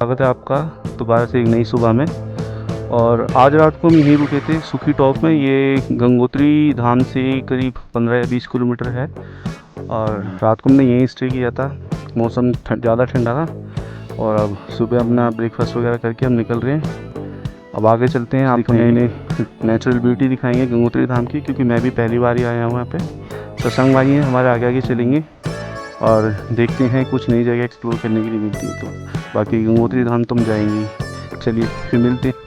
स्वागत है आपका दोबारा से एक नई सुबह में। और आज रात को हम यहीं रुके थे सुखी टॉप में। ये गंगोत्री धाम से करीब 15 या 20 किलोमीटर है और रात को हमने यहीं स्टे किया था। मौसम ज़्यादा ठंडा था और अब सुबह अपना ब्रेकफास्ट वगैरह करके हम निकल रहे हैं। अब आगे चलते हैं, आपको इन्हें नेचुरल ब्यूटी दिखाएंगे गंगोत्री धाम की, क्योंकि मैं भी पहली बार ही आया हूँ यहाँ पे। सत्संग भाई हैं हमारे, आगे आगे चलेंगे और देखते हैं कुछ नई जगह एक्सप्लोर करने के लिए मिलती है। तो बाकी गंगोत्री धाम तो हम जाएंगे। चलिए फिर मिलते हैं।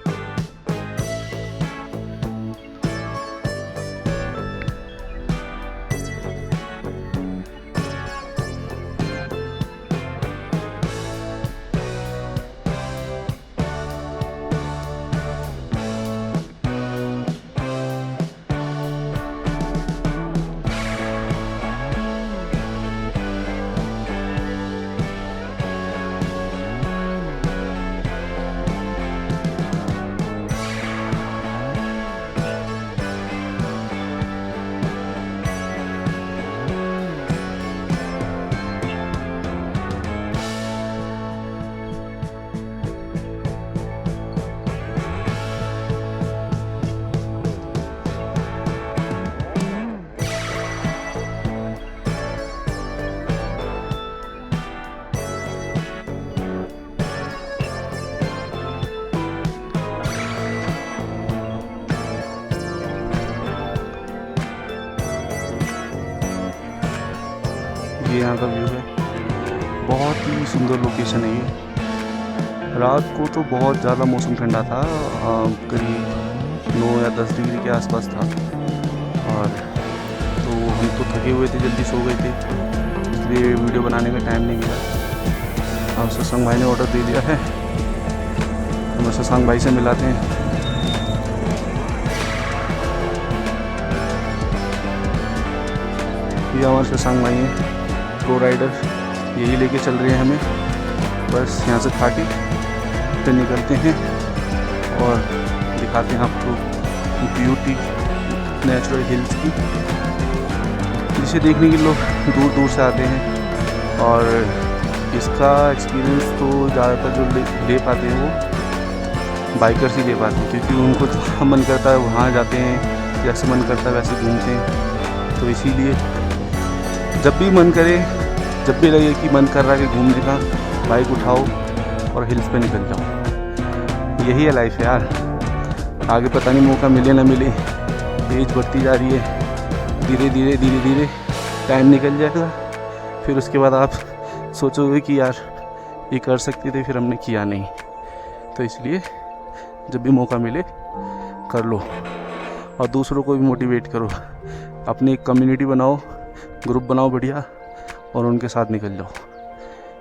ये यहाँ का व्यू है, बहुत ही सुंदर लोकेशन है ये। रात को तो बहुत ज़्यादा मौसम ठंडा था, करीब 9 या 10 डिग्री के आसपास था। और तो हम तो थके हुए थे, जल्दी सो गए थे, इसलिए वीडियो बनाने का टाइम नहीं मिला। अब सत्संग भाई ने ऑर्डर दे दिया है, हम सत्संग भाई से मिलाते हैं। ये हमारे सत्संग भाई हैं, प्रो राइडर, यही लेके चल रहे हैं हमें। बस यहाँ से खा के फिर निकलते हैं और दिखाते हैं आपको ब्यूटी नेचुरल हिल्स की, जिसे देखने के लोग दूर दूर से आते हैं। और इसका एक्सपीरियंस तो ज़्यादातर जो ले पाते हैं वो बाइकर्स ही ले पाते हैं, क्योंकि उनको जहाँ मन करता है वहाँ जाते हैं, जैसे मन करता है वैसे घूमते हैं। तो इसीलिए जब भी मन करे, जब भी लगे कि मन कर रहा है कि घूमने का, बाइक उठाओ और हिल्स पे निकल जाओ। यही है लाइफ है यार। आगे पता नहीं मौका मिले ना मिले, एज बढ़ती जा रही है, धीरे धीरे टाइम निकल जाएगा। फिर उसके बाद आप सोचोगे कि यार ये कर सकते थे, फिर हमने किया नहीं। तो इसलिए जब भी मौका मिले कर लो और दूसरों को भी मोटिवेट करो। अपनी एक कम्युनिटी बनाओ, ग्रुप बनाओ बढ़िया, और उनके साथ निकल जाओ।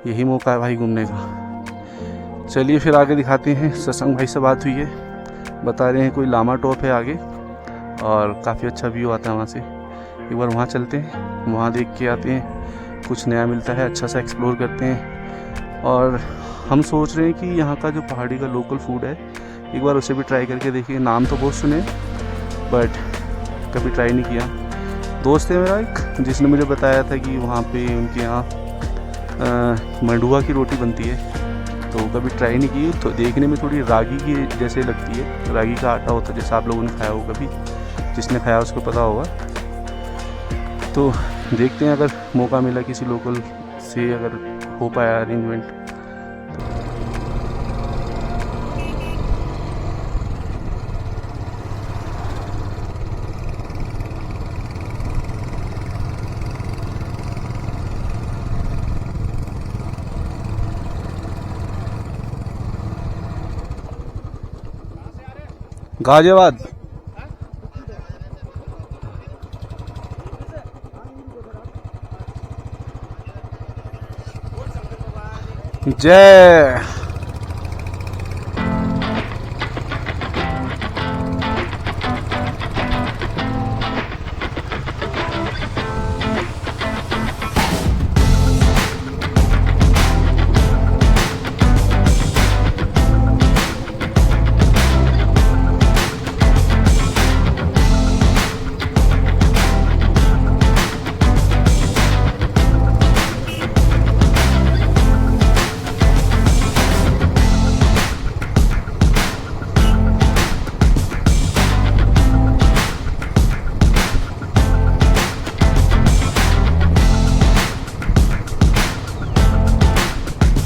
यही मौका है भाई घूमने का। चलिए फिर आगे दिखाते हैं। सत्संग भाई से बात हुई है, बता रहे हैं कोई लामा टॉप है आगे और काफ़ी अच्छा व्यू आता है वहाँ से। एक बार वहाँ चलते हैं, वहाँ देख के आते हैं, कुछ नया मिलता है, अच्छा सा एक्सप्लोर करते हैं। और हम सोच रहे हैं कि यहाँ का जो पहाड़ी का लोकल फूड है, एक बार उसे भी ट्राई करके देखिए। नाम तो बहुत सुने बट कभी ट्राई नहीं किया। दोस्त है मेरा एक, जिसने मुझे बताया था कि वहाँ पे उनके यहाँ मंडुआ की रोटी बनती है, तो कभी ट्राई नहीं की। तो देखने में थोड़ी रागी की जैसे लगती है, रागी का आटा होता है, जैसे आप लोगों ने खाया हो कभी, जिसने खाया उसको पता होगा। तो देखते हैं अगर मौका मिला किसी लोकल से, अगर हो पाया अरेंजमेंट। गाजियाबाद। जय।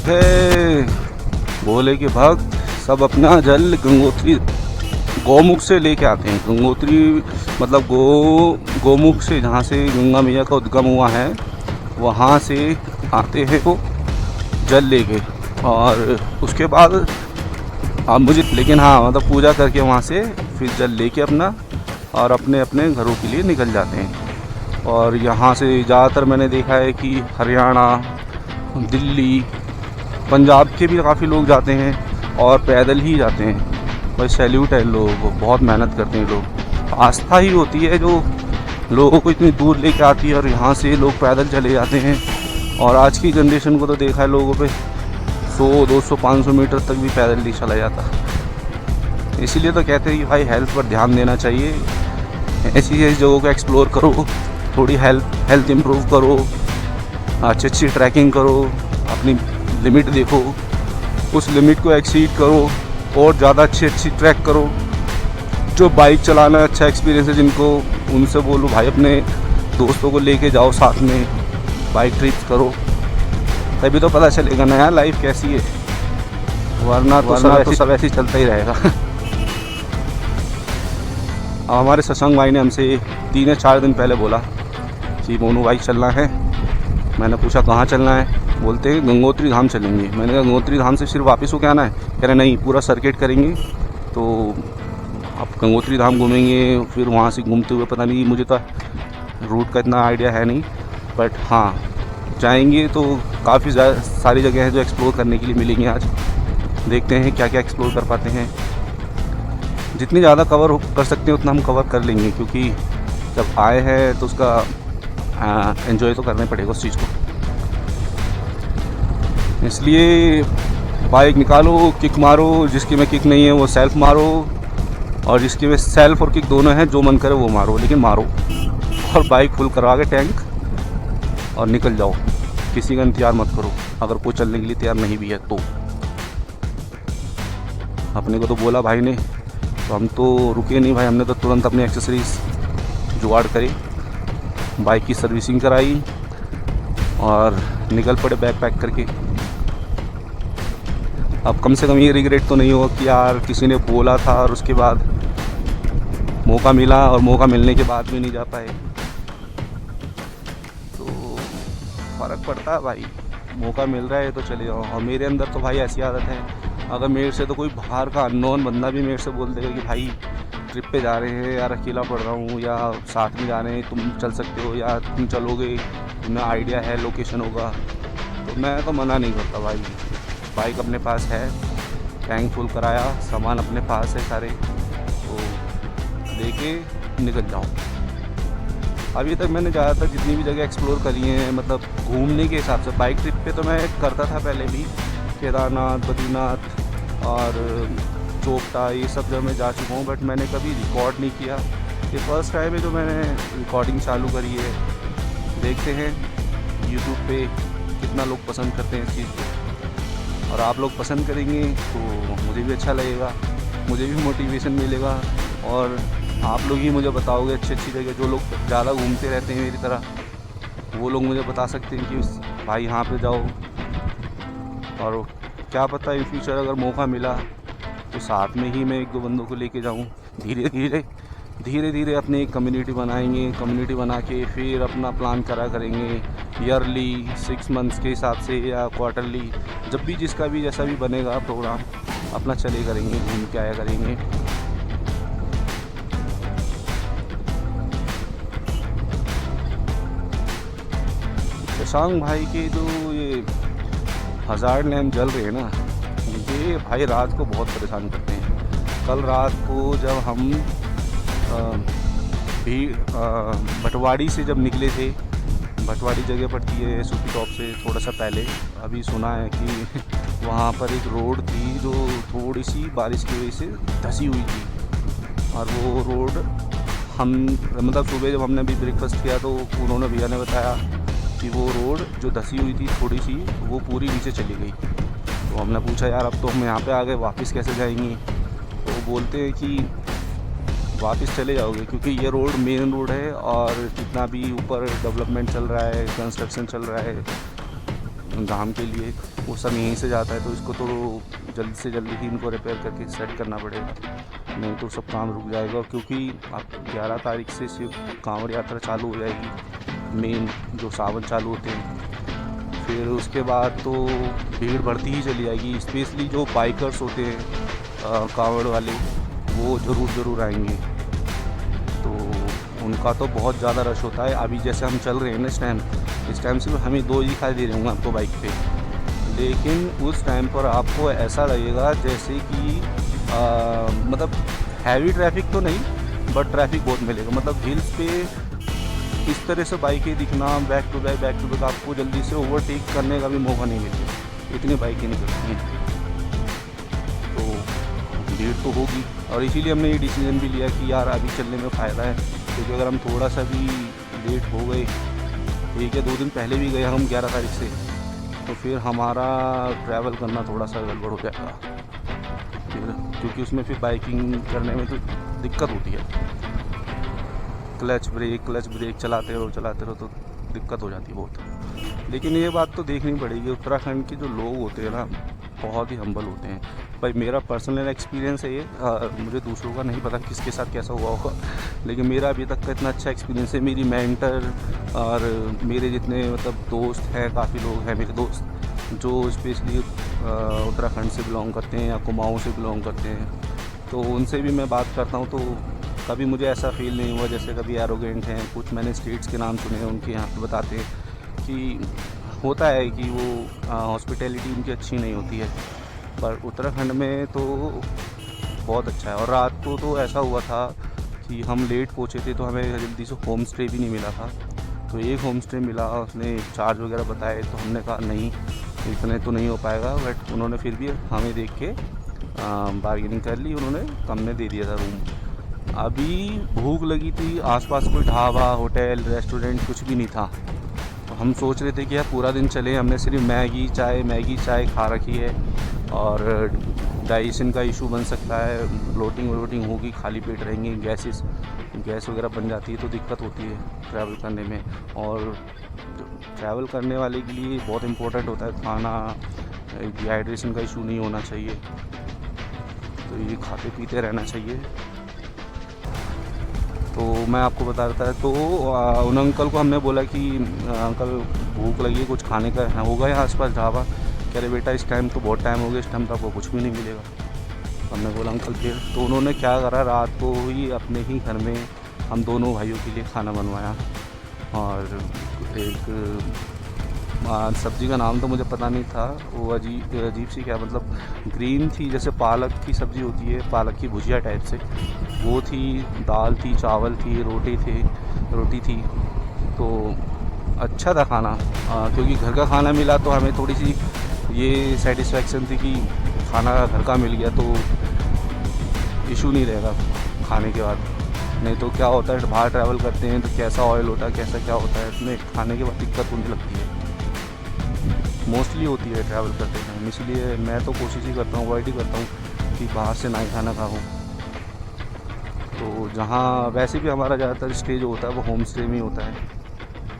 है। भोले के भक्त सब अपना जल गंगोत्री गौमुख से लेके आते हैं। गंगोत्री मतलब गौमुख से, जहाँ से गंगा मैया का उद्गम हुआ है वहाँ से आते हैं वो जल लेके। और उसके बाद मुझे लेकिन हाँ मतलब पूजा करके वहाँ से फिर जल लेके अपना और अपने अपने घरों के लिए निकल जाते हैं। और यहाँ से ज़्यादातर मैंने देखा है कि हरियाणा, दिल्ली, पंजाब के भी काफ़ी लोग जाते हैं और पैदल ही जाते हैं। भाई सैल्यूट है लोगों को, बहुत मेहनत करते हैं लोग। आस्था ही होती है जो लोगों को इतनी दूर लेके आती है और यहाँ से लोग पैदल चले जाते हैं। और आज की जनरेशन को तो देखा है लोगों पे 100, 200, 500 मीटर तक भी पैदल नहीं चला जाता। इसीलिए तो कहते हैं कि भाई हेल्थ पर ध्यान देना चाहिए। ऐसी जगहों को एक्सप्लोर करो, थोड़ी हेल्थ इम्प्रूव करो, अच्छी ट्रैकिंग करो, अपनी लिमिट देखो, उस लिमिट को एक्सीड करो और ज़्यादा अच्छी ट्रैक करो। जो बाइक चलाना अच्छा एक्सपीरियंस है जिनको, उनसे बोलो भाई अपने दोस्तों को लेके जाओ, साथ में बाइक ट्रिप्स करो, तभी तो पता चलेगा ना यार लाइफ कैसी है। वरना तो सब ऐसे ही चलता ही रहेगा। हमारे सत्संग भाई ने हमसे 3 या 4 दिन पहले बोला कि मोनू भाई चलना है। मैंने पूछा कहाँ चलना है, बोलते हैं गंगोत्री धाम चलेंगे। मैंने कहा गंगोत्री धाम से सिर्फ वापस होके आना है? कह रहे नहीं, पूरा सर्किट करेंगे, तो आप गंगोत्री धाम घूमेंगे, फिर वहाँ से घूमते हुए पता नहीं, मुझे तो रूट का इतना आइडिया है नहीं, बट हाँ जाएंगे तो काफ़ी सारी जगह हैं जो एक्सप्लोर करने के लिए मिलेंगी। आज देखते हैं क्या क्या एक्सप्लोर कर पाते हैं। जितनी ज़्यादा कवर कर सकते हैं उतना हम कवर कर लेंगे, क्योंकि जब आए हैं तो उसका एंजॉय तो करना पड़ेगा उस चीज़ को। इसलिए बाइक निकालो, किक मारो, जिसकी में किक नहीं है वो सेल्फ मारो, और जिसकी में सेल्फ और किक दोनों हैं, जो मन करे वो मारो, लेकिन मारो। और बाइक फुल करवा के टैंक और निकल जाओ। किसी का इंतजार मत करो, अगर कोई चलने के लिए तैयार नहीं भी है तो। अपने को तो बोला भाई ने, तो हम तो रुके नहीं भाई, हमने तो तुरंत अपनी एक्सेसरीज जुगाड़ करी, बाइक की सर्विसिंग कराई और निकल पड़े बैग पैक करके। अब कम से कम ये रिग्रेट तो नहीं होगा कि यार किसी ने बोला था और उसके बाद मौका मिला और मौका मिलने के बाद भी नहीं जा पाए। तो फ़र्क पड़ता है भाई, मौका मिल रहा है तो चले जाओ। और मेरे अंदर तो भाई ऐसी आदत है, अगर मेरे से तो कोई बाहर का अननोन बंदा भी मेरे से बोल देगा कि भाई ट्रिप पे जा रहे हैं यार, अकेला पड़ रहा हूँ, या साथ में जा रहे हैं, तुम चल सकते हो, या तुम चलोगे, तुम्हें आइडिया है लोकेशन होगा, तो मैं तो मना नहीं करता भाई। बाइक अपने पास है, टैंक फुल कराया, सामान अपने पास है सारे, तो लेके निकल जाओ। अभी तक मैंने ज़्यादातर जितनी भी जगह एक्सप्लोर करी हैं, मतलब घूमने के हिसाब से, बाइक ट्रिप पे तो मैं करता था पहले भी, केदारनाथ, बद्रीनाथ और चोपटा, ये सब जगह मैं जा चुका हूँ, बट मैंने कभी रिकॉर्ड नहीं किया। ये फर्स्ट टाइम है जो मैंने रिकॉर्डिंग चालू करी है। देखते हैं यूट्यूब पे कितना लोग पसंद करते हैं इस चीज़ को, और आप लोग पसंद करेंगे तो मुझे भी अच्छा लगेगा, मुझे भी मोटिवेशन मिलेगा, और आप लोग ही मुझे बताओगे अच्छी अच्छी जगह। जो लोग ज़्यादा घूमते रहते हैं मेरी तरह, वो लोग मुझे बता सकते हैं कि भाई यहाँ पे जाओ। और क्या पता इन फ्यूचर अगर मौका मिला तो साथ में ही मैं 1-2 बंदों को लेके जाऊँ। धीरे धीरे अपनी एक कम्युनिटी बनाएंगे, कम्युनिटी बना के फिर अपना प्लान करा करेंगे, ईयरली 6 मंथ्स के हिसाब से या क्वार्टरली, जब भी जिसका भी जैसा भी बनेगा प्रोग्राम, अपना चले करेंगे, घूम के आया करेंगे। शशांक भाई के जो ये 1000 लैम्प जल रहे हैं ना, ये भाई रात को बहुत परेशान करते हैं। कल रात को जब हम भटवाड़ी से जब निकले थे, भटवाड़ी जगह पड़ती है सूफी टॉप से थोड़ा सा पहले, अभी सुना है कि वहाँ पर एक रोड थी जो थोड़ी सी बारिश की वजह से धंसी हुई थी, और वो रोड हम मतलब सुबह जब हमने अभी ब्रेकफास्ट किया तो उन्होंने भैया ने बताया कि वो रोड जो धंसी हुई थी थोड़ी सी, वो पूरी नीचे चली गई। तो हमने पूछा यार अब तो हम यहाँ पे आ गए, वापस कैसे जाएंगे? तो वो बोलते हैं कि वापस चले जाओगे, क्योंकि ये रोड मेन रोड है और जितना भी ऊपर डेवलपमेंट चल रहा है, कंस्ट्रक्शन चल रहा है, दाम के लिए, वो सब यहीं से जाता है, तो इसको तो जल्द से जल्दी ही इनको रिपेयर करके सेट करना पड़ेगा, नहीं तो सब काम रुक जाएगा। क्योंकि अब 11 तारीख से सिर्फ कांवड़ यात्रा चालू हो जाएगी, मेन जो सावन चालू होते हैं, फिर उसके बाद तो भीड़ बढ़ती ही चली जाएगी। स्पेशली जो बाइकर्स होते हैं कांवड़ वाले, वो ज़रूर आएंगे, तो उनका तो बहुत ज़्यादा रश होता है। अभी जैसे हम चल रहे हैं ना इस टाइम से हमें 2 ही दिखाई दे रहे होंगे आपको बाइक पे, लेकिन उस टाइम पर आपको ऐसा लगेगा जैसे कि मतलब हैवी ट्रैफिक तो नहीं, बट ट्रैफिक बहुत मिलेगा। मतलब हिल्स पे इस तरह से बाइकें दिखना बैक टू बैक आपको जल्दी से ओवरटेक करने का भी मौका नहीं मिलेगा, इतनी बाइकें निकलती हैं, तो भीड़ तो होगी। और इसीलिए हमने ये डिसीजन भी लिया कि यार अभी चलने में फ़ायदा है, क्योंकि अगर हम थोड़ा सा भी लेट हो गए, 1 या 2 दिन पहले भी गए हम 11 तारीख से, तो फिर हमारा ट्रैवल करना थोड़ा सा गड़बड़ हो जाएगा फिर, क्योंकि उसमें फिर बाइकिंग करने में तो दिक्कत होती है। क्लच ब्रेक चलाते रहो तो दिक्कत हो जाती है बहुत। लेकिन ये बात तो देखनी पड़ेगी, उत्तराखंड के जो लोग होते हैं ना, बहुत ही हम्बल होते हैं भाई। मेरा पर्सनल एक्सपीरियंस है ये, मुझे दूसरों का नहीं पता किसके साथ कैसा हुआ होगा, लेकिन मेरा अभी तक का इतना अच्छा एक्सपीरियंस है। मेरी मेंटर और मेरे जितने मतलब दोस्त हैं, काफ़ी लोग हैं मेरे दोस्त जो स्पेशली उत्तराखंड से बिलोंग करते हैं या कुमाऊँ से बिलोंग करते हैं, तो उनसे भी मैं बात करता हूँ, तो कभी मुझे ऐसा फील नहीं हुआ जैसे कभी एरोगेंट हैं। कुछ मैंने स्टेट्स के नाम सुने हैं, उनके यहाँ पे बताते हैं कि होता है कि वो हॉस्पिटैलिटी उनकी अच्छी नहीं होती है, पर उत्तराखंड में तो बहुत अच्छा है। और रात को तो ऐसा हुआ था कि हम लेट पहुँचे थे, तो हमें जल्दी से होम स्टे भी नहीं मिला था, तो एक होम स्टे मिला, उसने चार्ज वगैरह बताए, तो हमने कहा नहीं इतने तो नहीं हो पाएगा, बट उन्होंने फिर भी हमें देख के बार्गेनिंग कर ली, उन्होंने कम में दे दिया था रूम। अभी भूख लगी थी, आसपास कोई ढाबा, होटल, रेस्टोरेंट कुछ भी नहीं था, तो हम सोच रहे थे कि यार पूरा दिन चले, हमने सिर्फ मैगी चाय खा रखी है, और डाइजेशन का इशू बन सकता है, ब्लोटिंग होगी, खाली पेट रहेंगे, गैस वगैरह बन जाती है, तो दिक्कत होती है ट्रैवल करने में। और ट्रैवल करने वाले के लिए बहुत इम्पोर्टेंट होता है खाना, डिहाइड्रेशन का इशू नहीं होना चाहिए, तो ये खाते पीते रहना चाहिए। तो मैं आपको बता रहा था, तो उन अंकल को हमने बोला कि अंकल भूख लगी है, कुछ खाने का होगा यहाँ आसपास ढाबा? कह रहे बेटा इस टाइम तो बहुत टाइम हो गया, इस टाइम तो आपको कुछ भी नहीं मिलेगा। हमने बोला अंकल फिर, तो उन्होंने क्या करा, रात को ही अपने ही घर में हम दोनों भाइयों के लिए खाना बनवाया, और एक सब्ज़ी का नाम तो मुझे पता नहीं था, वो अजीब सी क्या मतलब ग्रीन थी, जैसे पालक की सब्ज़ी होती है, पालक की भुजिया टाइप से, वो थी, दाल थी, चावल थी, रोटी थी, तो अच्छा था खाना। क्योंकि घर का खाना मिला तो हमें थोड़ी सी ये सेटिस्फेक्शन थी कि खाना घर का मिल गया, तो इशू नहीं रहेगा खाने के बाद। नहीं तो क्या होता है, बाहर ट्रैवल करते हैं तो कैसा ऑयल होता है, कैसा क्या होता है, इसमें खाने के बाद दिक्कत होने लगती है, मोस्टली होती है ट्रैवल करते टाइम। इसलिए मैं तो कोशिश ही करता हूँ, अवॉइड ही करता हूँ कि बाहर से ना ही खाना खाऊँ। तो जहाँ वैसे भी हमारा ज़्यादातर स्टे जो होता है वो होम स्टे में ही होता है,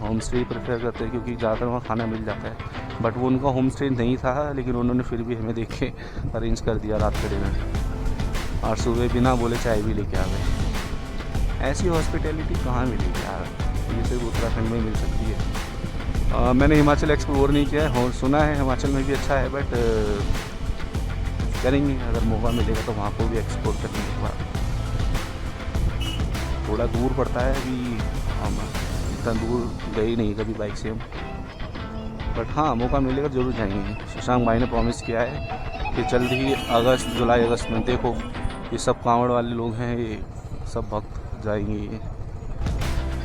होम स्टे ही प्रेफर करते हैं, क्योंकि ज़्यादातर वहाँ खाना मिल जाता है। बट वो उनका होम स्टे नहीं था, लेकिन उन्होंने फिर भी हमें देख के अरेंज कर दिया रात के डिनर, और सुबह बिना बोले चाय भी लेके आ गए। ऐसी हॉस्पिटैलिटी कहाँ मिलेगी यार, ये सिर्फ उत्तराखंड में मिल सकती है। मैंने हिमाचल एक्सप्लोर नहीं किया है, सुना है हिमाचल में भी अच्छा है, बट करेंगे अगर मौका मिलेगा तो वहाँ को भी एक्सप्लोर करने के बाद। थोड़ा दूर पड़ता है, अभी हम इतना दूर गए नहीं कभी बाइक से हम, बट हाँ मौका मिलेगा ज़रूर जाएंगे। शशांक भाई ने प्रॉमिस किया है कि जल्द ही जुलाई अगस्त में, देखो ये सब कांवड़ वाले लोग हैं, ये सब भक्त जाएंगे, ये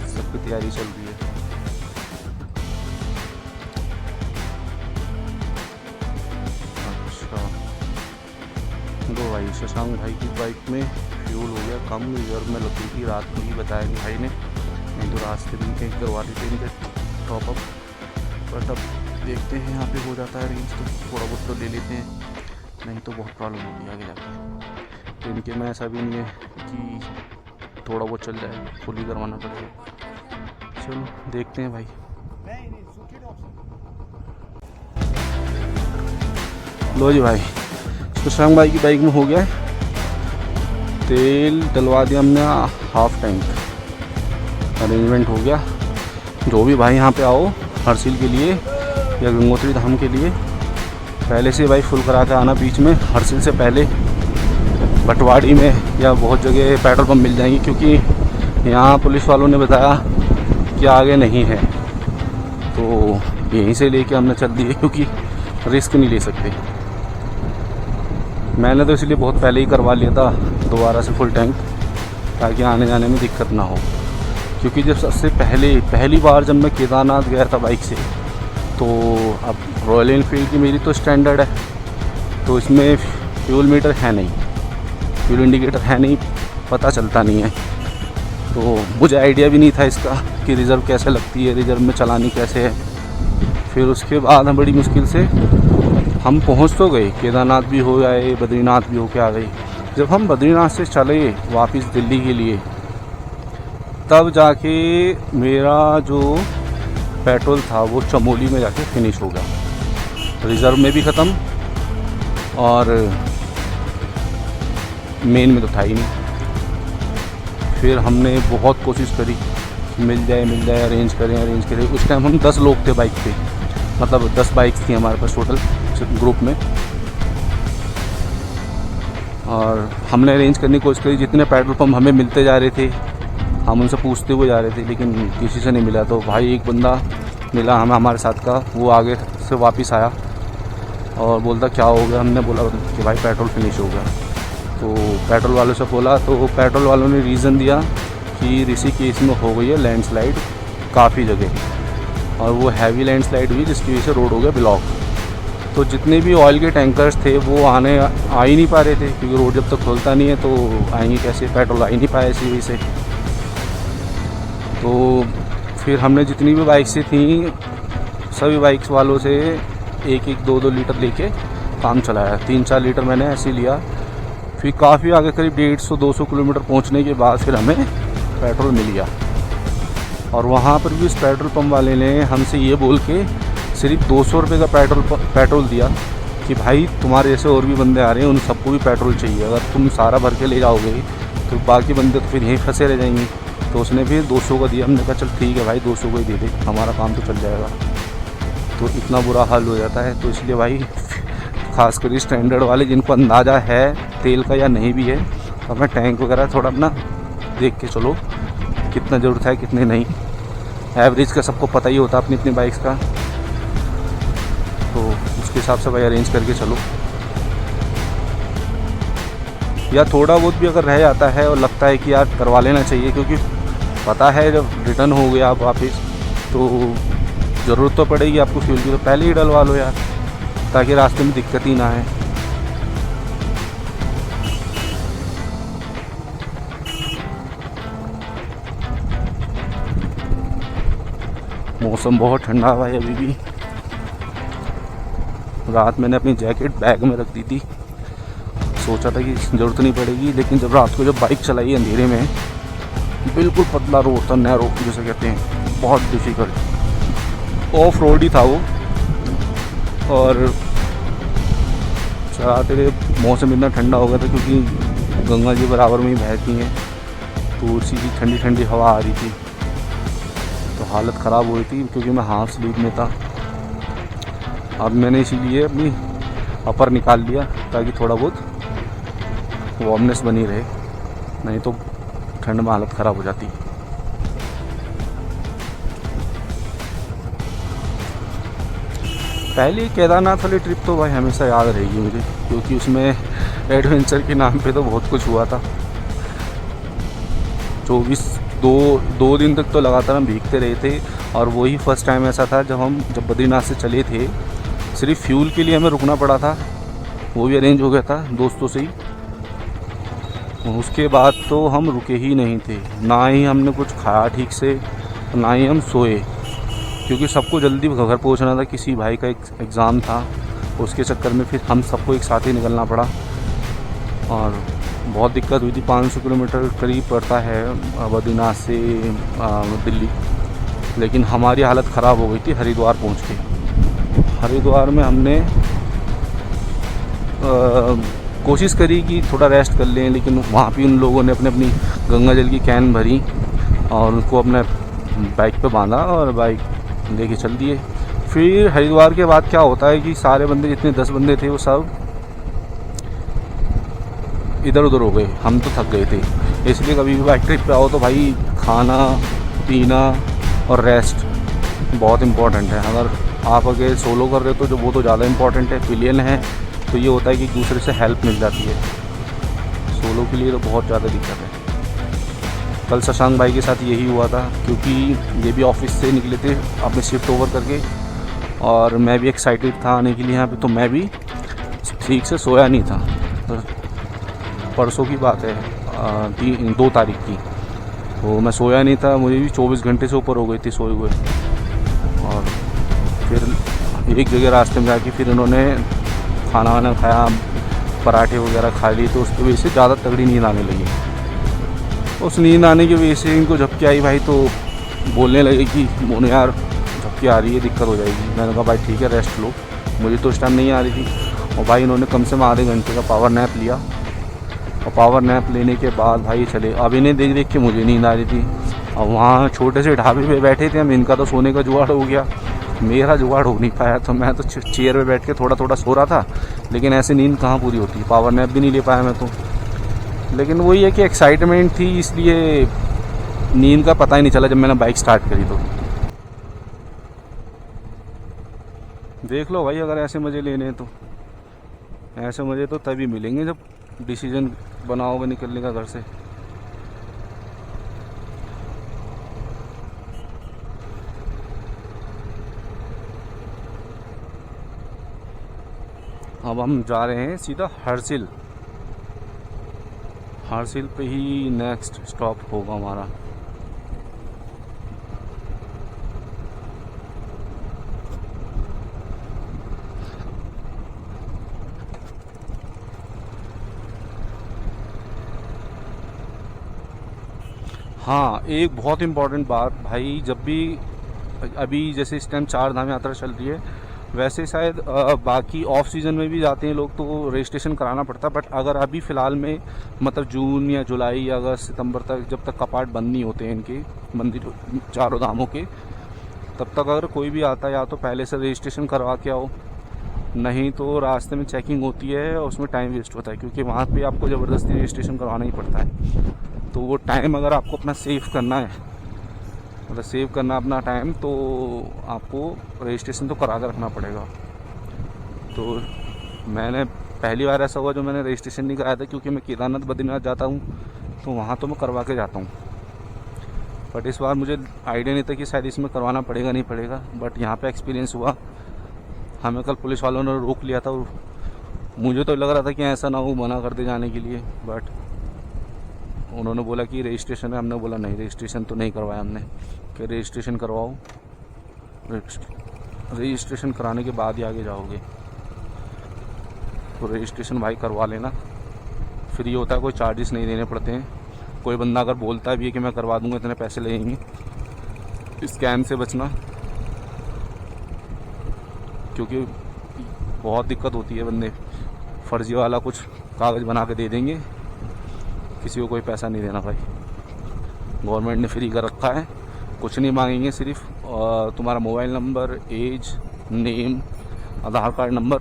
सबकी तैयारी चल रही है। अच्छा दो भाई, शशांक भाई की बाइक में फ्यूल हो गया कम, रिजर्व में लगी थी, रात को ही बताया कि भाई ने, नहीं तो रास्ते में कहीं करवा देते इनके टॉपअप। बट अब देखते हैं, यहाँ पे हो जाता है रेंज तो थोड़ा बहुत तो ले लेते हैं, नहीं तो बहुत प्रॉब्लम होगी आगे जाके। तो इनके में ऐसा भी नहीं है कि थोड़ा बहुत चल जाए, फुल ही करवाना पड़ेगा। चलो देखते हैं भाई। लो जी भाई, शशांक भाई की बाइक में हो गया है, तेल डलवा दिया हमने हाफ टैंक, अरेंजमेंट हो गया। जो भी भाई यहाँ पे आओ हरसिल के लिए या गंगोत्री धाम के लिए, पहले से भाई फुल करा के आना। बीच में हरसिल से पहले भटवाड़ी में या बहुत जगह पेट्रोल पंप मिल जाएंगे, क्योंकि यहाँ पुलिस वालों ने बताया कि आगे नहीं है, तो यहीं से लेके हमने चल दिए, क्योंकि रिस्क नहीं ले सकते। मैंने तो इसलिए बहुत पहले ही करवा लिया था दोबारा से फुल टैंक, ताकि आने जाने में दिक्कत ना हो। क्योंकि जब सबसे पहली बार जब मैं केदारनाथ गया था बाइक से, तो अब रॉयल एनफील्ड की मेरी तो स्टैंडर्ड है, तो इसमें फ्यूल मीटर है नहीं, फ्यूल इंडिकेटर है नहीं, पता चलता नहीं है। तो मुझे आइडिया भी नहीं था इसका कि रिज़र्व कैसे लगती है, रिज़र्व में चलानी कैसे है। फिर उसके बाद हम बड़ी मुश्किल से हम पहुंच तो गए, केदारनाथ भी हो आए, बद्रीनाथ भी होके आ गए। जब हम बद्रीनाथ से चले वापस दिल्ली के लिए, तब जाके मेरा जो पेट्रोल था वो चमोली में जाके फिनिश हो गया, रिज़र्व में भी ख़त्म और मेन में तो था ही नहीं। फिर हमने बहुत कोशिश करी, मिल जाए अरेंज करें। उस टाइम हम 10 लोग थे बाइक पे, मतलब 10 बाइक्स थी हमारे पास टोटल ग्रुप में, और हमने अरेंज करने की कोशिश करी। जितने पेट्रोल पंप हमें मिलते जा रहे थे हम उनसे पूछते हुए जा रहे थे, लेकिन किसी से नहीं मिला। तो भाई एक बंदा मिला हमें हमारे साथ का, वो आगे से वापस आया और बोलता क्या हो गया। हमने बोला कि भाई पेट्रोल फिनिश हो गया। तो पेट्रोल वालों से बोला, तो पेट्रोल वालों ने रीज़न दिया कि ऋषिकेश में हो गई है लैंडस्लाइड काफ़ी जगह, और वो हैवी लैंडस्लाइड हुई जिसकी वजह से रोड हो गया ब्लॉक। तो जितने भी ऑयल के टैंकर्स थे वो आ ही नहीं पा रहे थे, क्योंकि रोड जब तक खुलता नहीं है तो आएंगे कैसे, पेट्रोल आ ही नहीं पाया इसी वजह से। तो फिर हमने जितनी भी बाइक्स थी सभी बाइक्स वालों से 1-2 लीटर लेके काम चलाया। 3-4 लीटर मैंने ऐसे लिया। फिर काफ़ी आगे करीब 150-200 किलोमीटर पहुंचने के बाद फिर हमें पेट्रोल मिल गया। और वहाँ पर भी उस पेट्रोल पंप वाले ने हमसे ये बोल के सिर्फ 200 रुपये का पेट्रोल दिया कि भाई तुम्हारे जैसे और भी बंदे आ रहे हैं, उन सबको भी पेट्रोल चाहिए, अगर तुम सारा भर के ले जाओगे तो बाकी बंदे तो फिर यहीं फंसे रह जाएंगे। तो उसने फिर 200 का दिया। हमने कहा चल ठीक है भाई 200 को ही दे दे, हमारा काम तो चल जाएगा। तो इतना बुरा हाल हो जाता है। तो इसलिए भाई खासकर स्टैंडर्ड वाले जिनको अंदाज़ा है तेल का या नहीं भी है, तो अपना टैंक वगैरह थोड़ा अपना देख के चलो कितना ज़रूरत है कितने नहीं। एवरेज का सबको पता ही होता है अपनी अपनी बाइक्स का, तो उसके हिसाब से भाई अरेंज करके चलो। या थोड़ा बहुत भी अगर रह जाता है और लगता है कि यार करवा लेना चाहिए, क्योंकि पता है जब रिटर्न हो गया आप वापस तो ज़रूरत तो पड़ेगी आपको फ्यूल की, तो पहले ही डलवा लो यार, ताकि रास्ते में दिक्कत ही ना आए। मौसम बहुत ठंडा हुआ है अभी भी। रात मैंने अपनी जैकेट बैग में रख दी थी, सोचा था कि ज़रूरत नहीं पड़ेगी, लेकिन जब रात को जब बाइक चलाई अंधेरे में, बिल्कुल पतला रोड था, नैरो जैसे कहते हैं, बहुत डिफ़िकल्ट ऑफ रोड ही था वो। और चलाते हुए मौसम इतना ठंडा हो गया था क्योंकि गंगा जी बराबर में ही बहती हैं, तो उसी की ठंडी ठंडी हवा आ रही थी, तो हालत ख़राब हो रही थी क्योंकि मैं हाफ स्लीप में था। अब मैंने इसीलिए अपनी अपर निकाल लिया ताकि थोड़ा बहुत वार्मनेस बनी रहे, नहीं तो ठंड में हालत ख़राब हो जाती। पहली केदारनाथ वाली ट्रिप तो भाई हमेशा याद रहेगी मुझे, क्योंकि उसमें एडवेंचर के नाम पे तो बहुत कुछ हुआ था। 2 दिन तक तो लगातार हम भीगते रहे थे, और वही फर्स्ट टाइम ऐसा था जब बद्रीनाथ से चले थे, सिर्फ फ्यूल के लिए हमें रुकना पड़ा था, वो भी अरेंज हो गया था दोस्तों से ही। उसके बाद तो हम रुके ही नहीं थे, ना ही हमने कुछ खाया ठीक से, ना ही हम सोए, क्योंकि सबको जल्दी घर पहुंचना था। किसी भाई का एग्ज़ाम था, उसके चक्कर में फिर हम सबको एक साथ ही निकलना पड़ा और बहुत दिक्कत हुई थी। 500 किलोमीटर करीब पड़ता है बद्रीनाथ से दिल्ली, लेकिन हमारी हालत ख़राब हो गई थी हरिद्वार पहुंच के। हरिद्वार में हमने कोशिश करी कि थोड़ा रेस्ट कर लें, लेकिन वहाँ भी उन लोगों ने अपने अपनी गंगा जल की कैन भरी और उनको अपने बाइक पे बांधा और बाइक लेके चल दिए। फिर हरिद्वार के बाद क्या होता है कि सारे बंदे जितने 10 बंदे थे वो सब इधर उधर हो गए, हम तो थक गए थे। इसलिए कभी भी बाइक ट्रिप पे आओ तो भाई खाना पीना और रेस्ट बहुत इम्पॉर्टेंट है। अगर आप अगर सोलो कर रहे हो तो जो वो तो ज़्यादा इम्पॉर्टेंट है। पिलियन है तो ये होता है कि एक दूसरे से हेल्प मिल जाती है, सोलो के लिए तो बहुत ज़्यादा दिक्कत है। कल शशांक भाई के साथ यही हुआ था, क्योंकि ये भी ऑफिस से निकले थे अपने शिफ्ट ओवर करके और मैं भी एक्साइटेड था आने के लिए यहाँ पे, तो मैं भी ठीक से सोया नहीं था। तो परसों की बात है 2 तारीख की, तो मैं सोया नहीं था, मुझे भी 24 घंटे से ऊपर हो गई थी सोए हुए। और फिर एक जगह रास्ते में जाके फिर उन्होंने खाना वाना खाया, पराठे वगैरह खा लिए, तो उसकी वजह से ज़्यादा तगड़ी नींद आने लगी। उस नींद आने की वजह से इनको झपकी आई भाई, तो बोलने लगे कि मोनू यार झपकी आ रही है, दिक्कत हो जाएगी। मैंने कहा भाई ठीक है रेस्ट लो, मुझे तो उस टाइम नहीं आ रही थी। और भाई इन्होंने कम से कम आधे घंटे का पावर नैप लिया और पावर नैप लेने के बाद भाई चले। अब इन्हें देख देख के मुझे नींद आ रही थी। और वहाँ छोटे से ढाबे पे बैठे थे हम, इनका तो सोने का जुगाड़ हो गया, मेरा जुगाड़ हो नहीं पाया। तो मैं तो चेयर पे बैठ के थोड़ा थोड़ा सो रहा था, लेकिन ऐसे नींद कहाँ पूरी होती, पावर नैप भी नहीं ले पाया मैं तो। लेकिन वही है कि एक्साइटमेंट थी, इसलिए नींद का पता ही नहीं चला जब मैंने बाइक स्टार्ट करी। तो देख लो भाई, अगर ऐसे मज़े लेने हैं तो ऐसे मज़े तो तभी मिलेंगे जब डिसीजन बनाओगे निकलने का घर से। अब हम जा रहे हैं सीधा हरसिल। हरसिल पे ही नेक्स्ट स्टॉप होगा हमारा। हाँ, एक बहुत इम्पॉर्टेंट बात भाई, जब भी अभी जैसे इस टाइम 4 धाम यात्रा चल रही है, वैसे शायद बाकी ऑफ सीज़न में भी जाते हैं लोग तो रजिस्ट्रेशन कराना पड़ता है। बट अगर अभी फ़िलहाल में मतलब जून या जुलाई या अगस्त सितंबर तक, जब तक कपाट बंद नहीं होते हैं इनके मंदिर 4 धामों के, तब तक अगर कोई भी आता है या तो पहले से रजिस्ट्रेशन करवा के आओ, नहीं तो रास्ते में चेकिंग होती है और उसमें टाइम वेस्ट होता है, क्योंकि वहाँ पे आपको ज़बरदस्ती रजिस्ट्रेशन करवाना ही पड़ता है। तो वो टाइम अगर आपको अपना सेव करना है, मतलब सेव करना अपना टाइम, तो आपको रजिस्ट्रेशन तो करा कर रखना पड़ेगा। तो मैंने पहली बार ऐसा हुआ जो मैंने रजिस्ट्रेशन नहीं कराया था, क्योंकि मैं केदारनाथ बद्रीनाथ जाता हूँ तो वहाँ तो मैं करवा के जाता हूँ। बट इस बार मुझे आइडिया नहीं था कि शायद इसमें करवाना पड़ेगा नहीं पड़ेगा। बट यहाँ पे एक्सपीरियंस हुआ, हमें कल पुलिस वालों ने रोक लिया था और मुझे तो लग रहा था कि ऐसा ना हो, मना कर दे जाने के लिए। बट उन्होंने बोला कि रजिस्ट्रेशन है, हमने बोला नहीं रजिस्ट्रेशन तो नहीं करवाया हमने। कि रजिस्ट्रेशन करवाओ, रजिस्ट्रेशन कराने के बाद ही आगे जाओगे। तो रजिस्ट्रेशन भाई करवा लेना, फ्री होता है, कोई चार्जेस नहीं देने पड़ते हैं। कोई बंदा अगर बोलता भी है कि मैं करवा दूंगा इतने पैसे लगेंगे, स्कैम से बचना, क्योंकि बहुत दिक्कत होती है। बंदे फर्जी वाला कुछ कागज़ बना के दे देंगे, किसी को कोई पैसा नहीं देना भाई। गवर्नमेंट ने फ्री कर रखा है, कुछ नहीं मांगेंगे, सिर्फ तुम्हारा मोबाइल नंबर, एज, नेम, आधार कार्ड नंबर।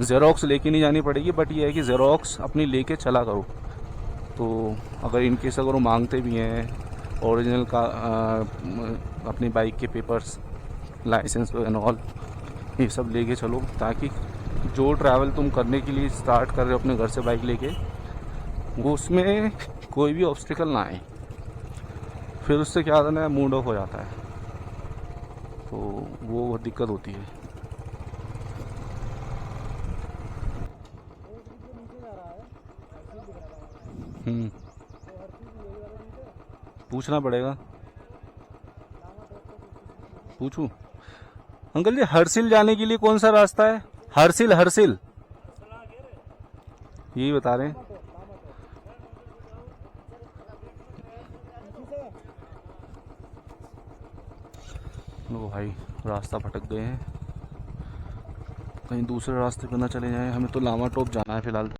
ज़ेरॉक्स लेके नहीं जानी पड़ेगी, बट ये है कि ज़ेरॉक्स अपनी लेके चला करो। तो अगर इनकेस अगर वो मांगते भी हैं ओरिजिनल का अपनी बाइक के पेपर्स, लाइसेंस एंड ऑल, ये सब लेके चलो, ताकि जो ट्रैवल तुम करने के लिए स्टार्ट कर रहे हो अपने घर से बाइक लेके, वो उसमें कोई भी ऑब्स्टिकल ना आए। फिर उससे क्या होता है ना, मूड ऑफ हो जाता है, तो वो दिक्कत होती है। पूछना पड़ेगा, पूछूं? अंकल जी, हरसिल जाने के लिए कौन सा रास्ता है? हरसिल, हरसिल यही बता रहे हैं। लो भाई, रास्ता भटक गए हैं। कहीं दूसरे रास्ते पर ना चले जाएं। हमें तो लामा टॉप जाना है फ़िलहाल।